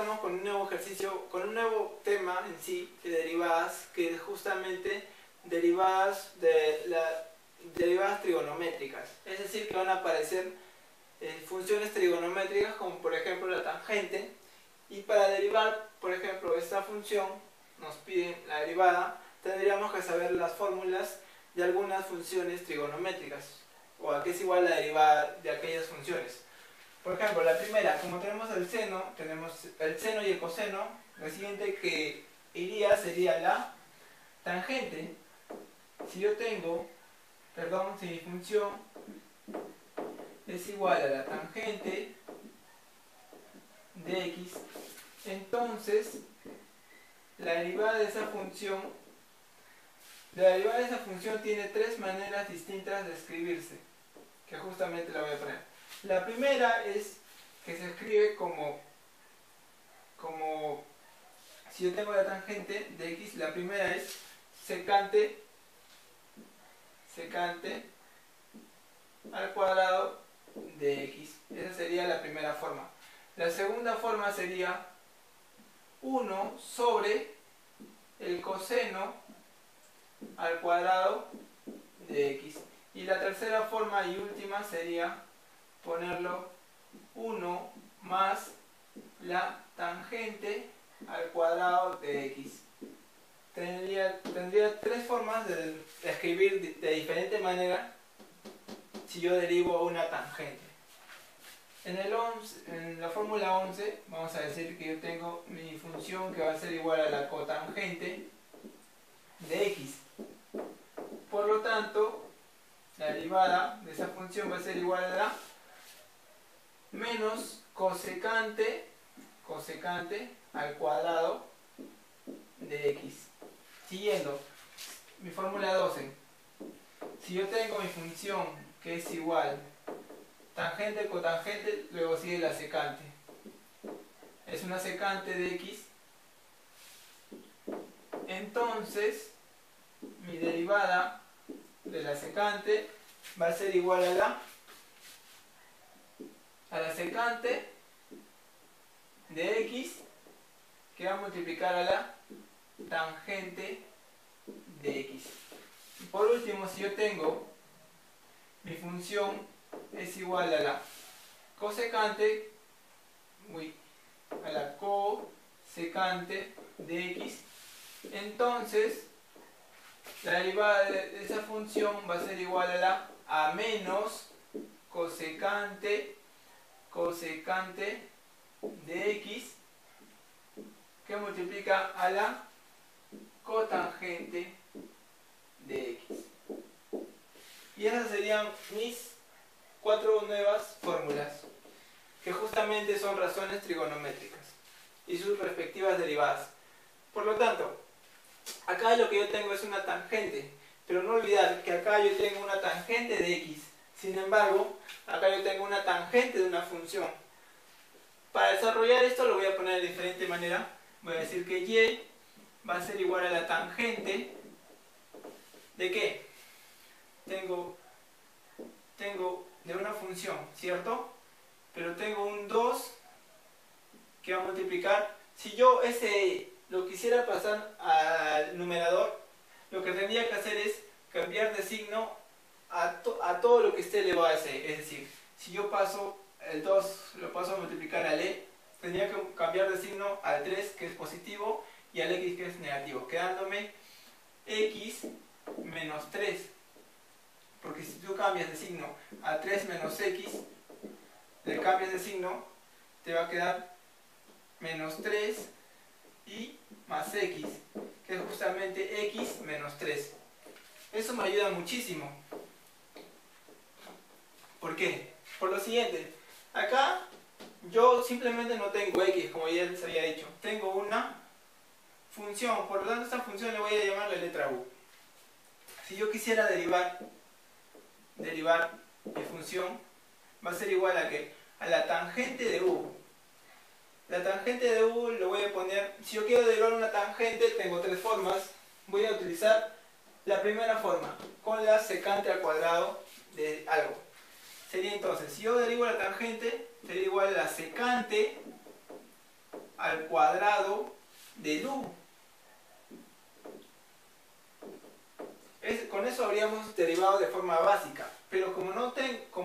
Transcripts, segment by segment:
empezamos con un nuevo ejercicio, con un nuevo tema en sí de derivadas, que es justamente derivadas trigonométricas. Es decir, que van a aparecer funciones trigonométricas como por ejemplo la tangente, y para derivar, por ejemplo, esta función, nos piden la derivada, tendríamos que saber las fórmulas de algunas funciones trigonométricas, o a qué es igual la derivada de aquellas funciones. Por ejemplo, la primera, como tenemos el seno y el coseno, lo siguiente que iría sería la tangente. Si yo tengo, si mi función es igual a la tangente de x, entonces la derivada de esa función tiene tres maneras distintas de escribirse, que justamente la voy a poner. La primera es que se escribe como si yo tengo la tangente de x, la primera es secante al cuadrado de x. Esa sería la primera forma. La segunda forma sería 1 sobre el coseno al cuadrado de x. Y la tercera forma y última sería ponerlo 1 más la tangente al cuadrado de x. Tendría tres formas de escribir de diferente manera si yo derivo una tangente. En la fórmula 11 vamos a decir que yo tengo mi función que va a ser igual a la cotangente de x. Por lo tanto, la derivada de esa función va a ser igual a la menos cosecante al cuadrado de x. Siguiendo, mi fórmula 12. Si yo tengo mi función que es igual tangente, cotangente, luego sigue la secante. Es una secante de x. Entonces, mi derivada de la secante va a ser igual a la secante de x, que va a multiplicar a la tangente de x. Y por último, si yo tengo mi función es igual a la cosecante de x, entonces la derivada de esa función va a ser igual a la menos cosecante de x, que multiplica a la cotangente de x. Y esas serían mis 4 nuevas fórmulas, que justamente son razones trigonométricas y sus respectivas derivadas. Por lo tanto, acá lo que yo tengo es una tangente, pero no olvidar que acá yo tengo una tangente de x. Sin embargo, acá yo tengo una tangente de una función. Para desarrollar esto lo voy a poner de diferente manera. Voy a decir que y va a ser igual a la tangente ¿de qué? Tengo de una función, ¿cierto? Pero tengo un 2 que va a multiplicar. Si yo lo quisiera pasar al numerador, lo que tendría que hacer es cambiar de signo a todo lo que esté elevado a c. Es decir, si yo paso el 2, lo paso a multiplicar al e, tendría que cambiar de signo al 3, que es positivo, y al x, que es negativo, quedándome x menos 3. Porque si tú cambias de signo a 3 menos x, le cambias de signo, te va a quedar menos 3 y más x, que es justamente x menos 3. Eso me ayuda muchísimo. ¿Por qué? Por lo siguiente, acá yo simplemente no tengo x, como ya les había dicho, tengo una función, por lo tanto esta función le voy a llamar la letra u. Si yo quisiera derivar mi función, va a ser igual a ¿qué? A la tangente de u. La tangente de u lo voy a poner, si yo quiero derivar una tangente, tengo tres formas. Voy a utilizar la primera forma, con la secante al cuadrado de algo. Sería entonces, si yo derivo la tangente, sería igual a la secante al cuadrado del u. Con eso habríamos derivado de forma básica, pero como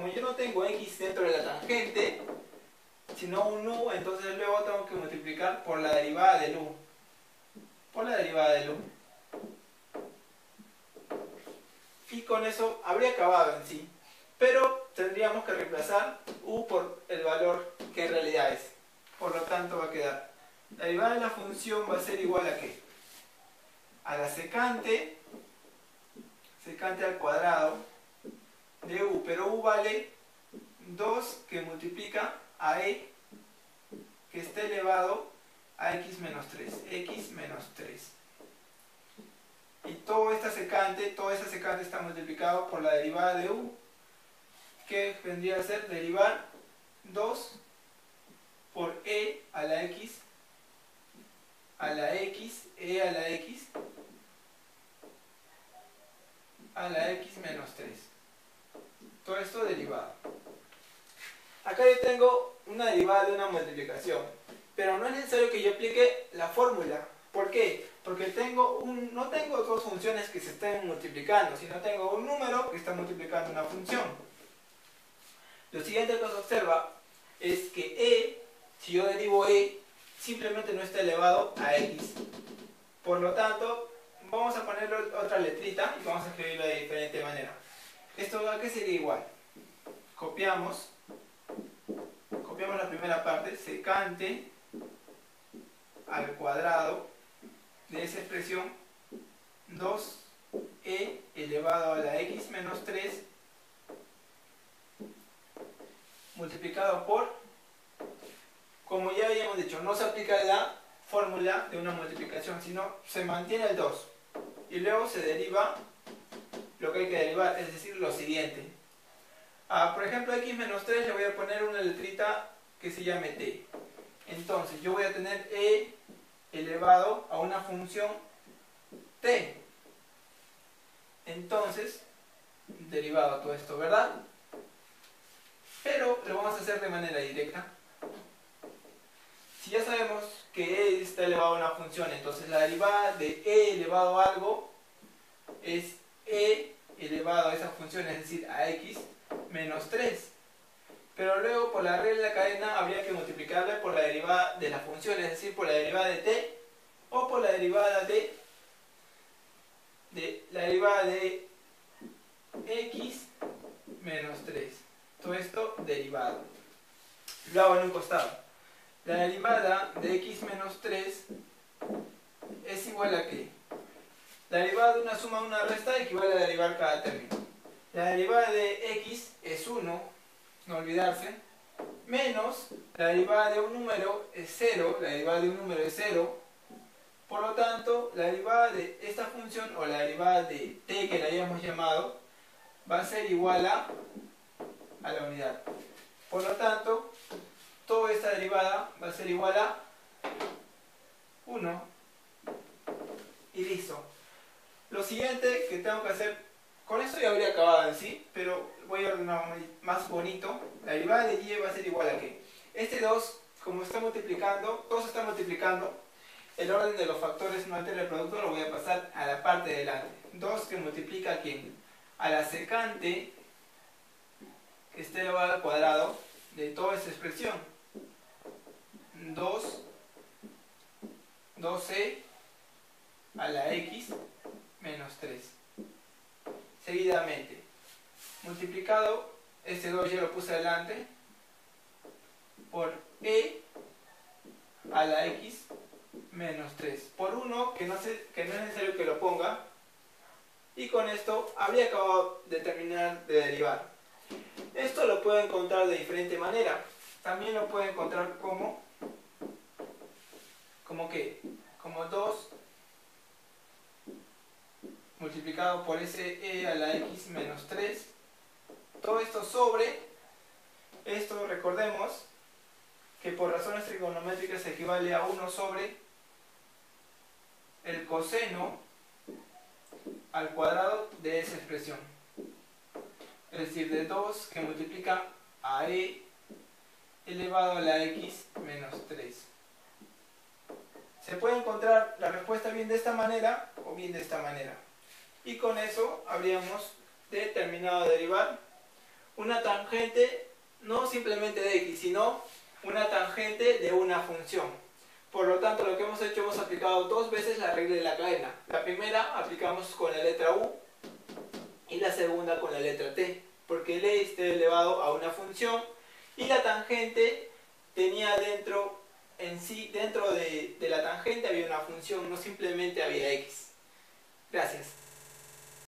yo no tengo x dentro de la tangente, sino un u, entonces luego tengo que multiplicar por la derivada del u. Por la derivada del u. Y con eso habría acabado en sí. Pero tendríamos que reemplazar u por el valor que en realidad es. Por lo tanto va a quedar, la derivada de la función va a ser igual a ¿qué? A la secante al cuadrado de u, pero u vale 2 que multiplica a e, que está elevado a x menos 3. X menos 3. Y toda esa secante está multiplicado por la derivada de u, que vendría a ser derivar 2 por e a la x, e a la x menos 3. Todo esto derivado. Acá yo tengo una derivada de una multiplicación, pero no es necesario que yo aplique la fórmula. ¿Por qué? Porque no tengo dos funciones que se estén multiplicando, sino tengo un número que está multiplicando una función. Lo siguiente que se observa es que e, si yo derivo e, simplemente no está elevado a x. Por lo tanto, vamos a ponerle otra letrita y vamos a escribirlo de diferente manera. ¿Esto a qué sería igual? Copiamos la primera parte, secante al cuadrado de esa expresión 2e elevado a la x menos 3 multiplicado por, como ya habíamos dicho, no se aplica la fórmula de una multiplicación, sino se mantiene el 2 y luego se deriva lo que hay que derivar, es decir, lo siguiente. Por ejemplo, a x menos 3 le voy a poner una letrita que se llame t. Entonces yo voy a tener e elevado a una función t. Entonces, derivado todo esto, ¿verdad? Pero lo vamos a hacer de manera directa. Si ya sabemos que e está elevado a una función, entonces la derivada de e elevado a algo es e elevado a esa función, es decir, a x menos 3. Pero luego, por la regla de la cadena, habría que multiplicarla por la derivada de la función, es decir, por la derivada de t, o por la derivada de x menos 3. Todo esto derivado. Lo hago en un costado. La derivada de x menos 3 es igual a ¿qué? La derivada de una suma de una resta equivale a derivar cada término. La derivada de x es 1, no olvidarse, menos la derivada de un número es 0, por lo tanto, la derivada de esta función, o la derivada de t que la hayamos llamado, va a ser igual a la unidad. Por lo tanto, toda esta derivada va a ser igual a 1. Y listo. Lo siguiente que tengo que hacer, con esto ya habría acabado en sí, pero voy a ordenar más bonito. La derivada de y va a ser igual a ¿qué? Este 2, como está multiplicando, todo se está multiplicando, el orden de los factores no altera el producto, lo voy a pasar a la parte de delante. 2 que multiplica ¿a quién? A la secante que esté elevado al cuadrado de toda esta expresión. 2e a la x menos 3. Seguidamente, multiplicado, este 2 ya lo puse adelante, por e a la x menos 3. Por 1, que no es necesario que lo ponga, y con esto habría acabado de terminar de derivar. Esto lo puedo encontrar de diferente manera. También lo puedo encontrar como ¿qué? Como 2 multiplicado por ese e a la x menos 3. Todo esto sobre, esto recordemos que por razones trigonométricas equivale a 1 sobre el coseno al cuadrado de esa expresión. Es decir, de 2 que multiplica a e elevado a la x menos 3. Se puede encontrar la respuesta bien de esta manera o bien de esta manera. Y con eso habríamos terminado de derivar una tangente, no simplemente de x, sino una tangente de una función. Por lo tanto, lo que hemos hecho, hemos aplicado dos veces la regla de la cadena. La primera aplicamos con la letra u y la segunda con la letra t, porque el e está elevado a una función y la tangente tenía dentro de la tangente había una función, no simplemente había x. Gracias.